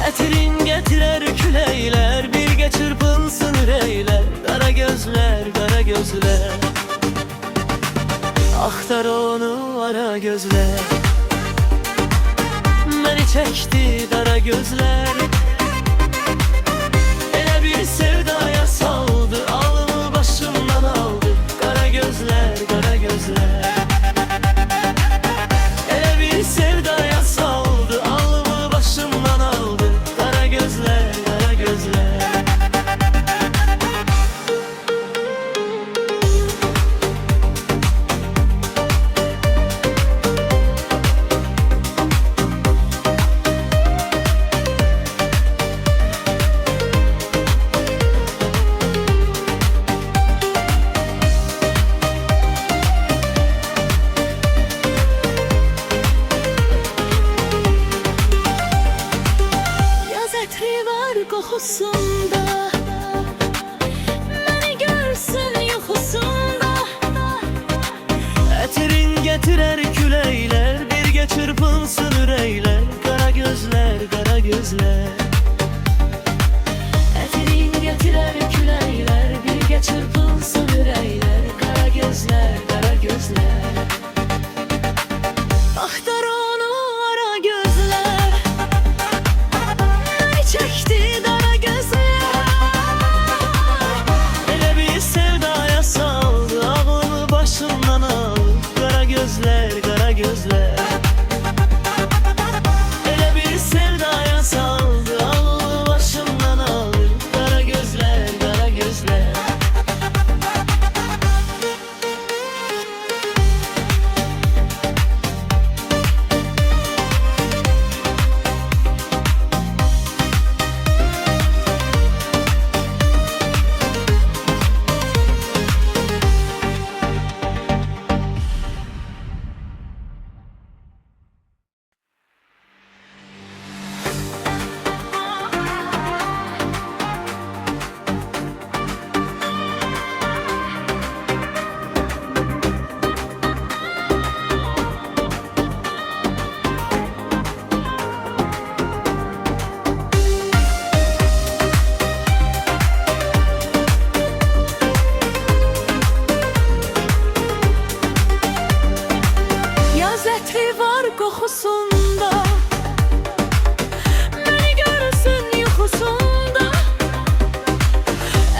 Etirin getirer küleyler, birge çırpınsın üreyler. Kara gözler, kara gözler, axtar onu ara gözler. Məni çəkdi dara gözler, elə bir sevdaya saldı, alımı başımdan aldı. Kara gözler, kara gözler, elə bir sevdaya saldı, alımı başımdan aldı. Kara gözler, kara gözler. Qoxusunda məni görsün yuxusunda. Etirin gətirər küləklər, birgə çırpınsın ürəklər. Qara gözlər, qara gözlər, etirin gətirər küləklər, birgə çırpınsın ürəklər. Qara gözlər, qara gözlər, axtar onu ara gözlər. Məni çəkdi dara gözlər, elə bir sevdaya saldı, ağlımı başımdan aldı. Qara gözlər, qara gözlər, elə bir sevdaya saldı, ağlımı başımdan aldı. Qara gözlər, qara gözlər. Qoxusunda məni görsün yuxusunda.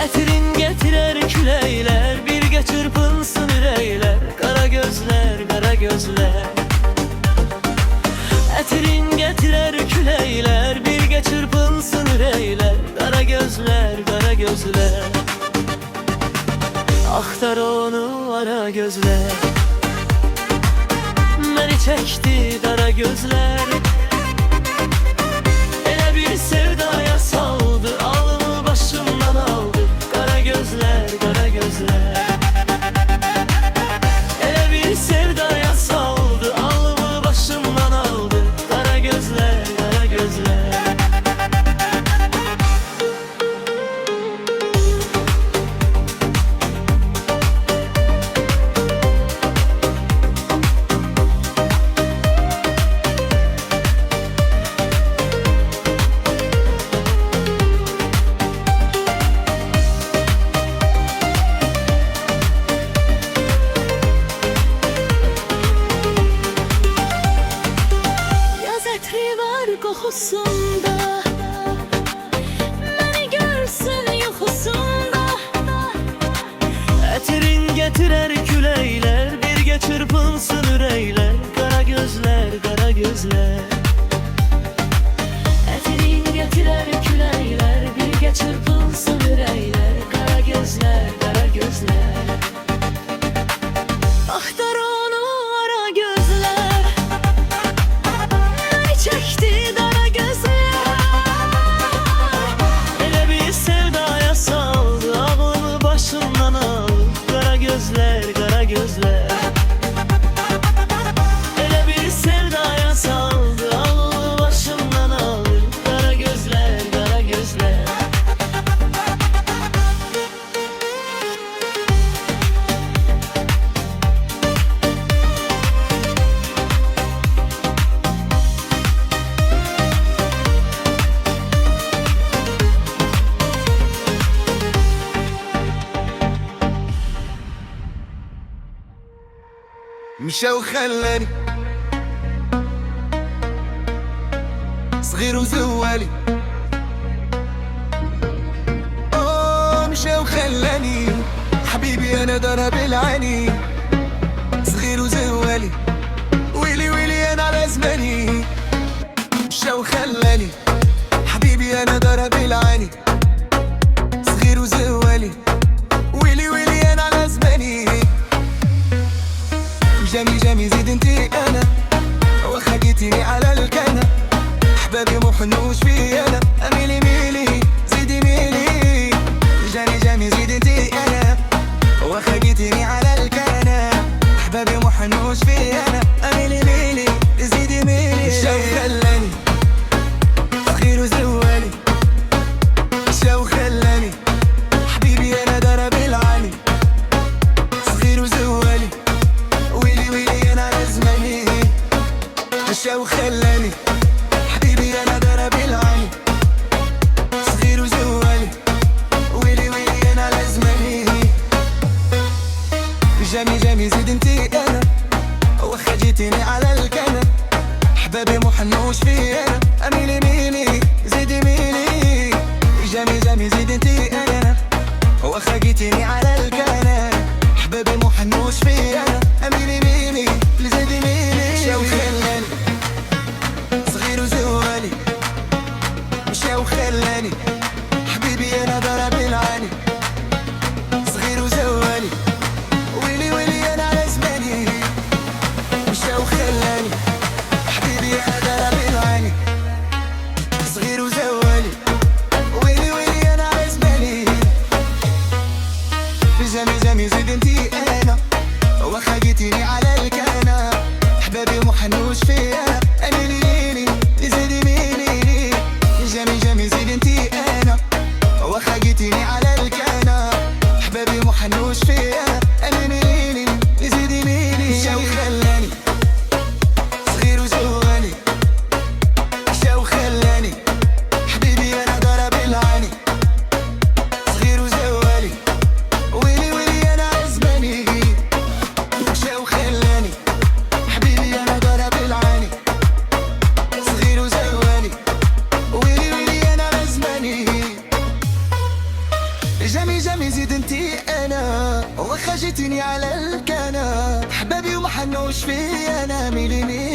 Etirin gətirər küləklər, birgə çırpınsın ürəklər. Qara gözlər, qara gözlər, etirin gətirər küləklər, birgə çırpınsın ürəklər. Qara gözlər, qara gözlər, axtar onu ara gözlər. Məni çəkdi dara gözlər, elə bir sevdaya saldı, alımı başımdan aldı. Qara gözlər, qara gözlər, elə bir sevdaya saldı, alımı başımdan aldı. Qara gözlər, qara gözlər. Qoxusunda məni görsün yuxusunda. Etirin gətirər küləklər, birgə çırpınsın ürəklər. Qara gözlər, qara gözlər, etirin gətirər küləklər, birgə çırpınsın ürəklər. Qara gözlər, qara gözlər, axtar onu ara gözlər. Məni çəkdi dara gözlər, elə bir sevdaya saldı, ağlımı başımdan aldı. Qara gözlər, qara gözlər, elə bir sevdaya saldı, مشى وخلاني صغير وزوالي. مشى وخلاني حبيبي انا ضرب العيني، صغير وزوالي ويلي ويلي انا على زماني. مشى وخلاني حبيبي انا ضرب العيني، صغير وزوالي ويلي ويلي انا على زماني. جامي جامي زيد انتي انا واخا جيتيني على الكنة، احبابي محنوش في انا اميلي ميلي زيدي ميلي. جامي جامي زيد انتي انا واخا جيتيني على الكنة، احبابي محنوش في انا اميلي ميلي زيدي ميلي. مشى وخلاني صغير وزوالي، مشى وخلاني حبيبي انا ضرب العالي، صغير وزوالي ويلي ويلي انا على زماني. مشى وخلاني حبيبي انا ضرب العالي، صغير وزوالي ويلي ويلي انا على زماني. جامي جامي زيد انتي انا واخا جيتيني على الكنة، احبابي محنوش في انا اميلي ميلي زيدي ميلي. جامي جامي زيد انتي انا واخا جيتيني على الكنة، احبابي محنوش في انا اميلي ميلي زيدي ميلي. مشى وخلاني صغير وزوالي، مشى وخلاني حبيبي انا ضرب العيني، صغير وزوالي ويلي ويلي انا على زماني. مشى وخلاني حبيبي انا ضرب العيني، صغير وزوالي ويلي ويلي انا على زماني. جامي جامي زيد انتي انا واخا جيتيني على الكنة، احبابي محنوش في انا اميلي ميلي زيدي ميلي. جامي جامي زيد انتي انا واخا جيتيني على الكنة، احبابي محنوش في انا اميلي ميلي زيدي ميلي. مشى وخلاني صغير وزوالي، مشى وخلاني حبيبي انا ضرب العيني، صغير وزوالي ويلي ويلي انا على زماني. مشى وخلاني حبيبي انا ضرب العيني، صغير وزوالي ويلي ويلي انا على زماني. جامي جامي زيد انتي انا واخا جيتيني على الكنة، احبابي ومحنوش في انا ميلي ميلي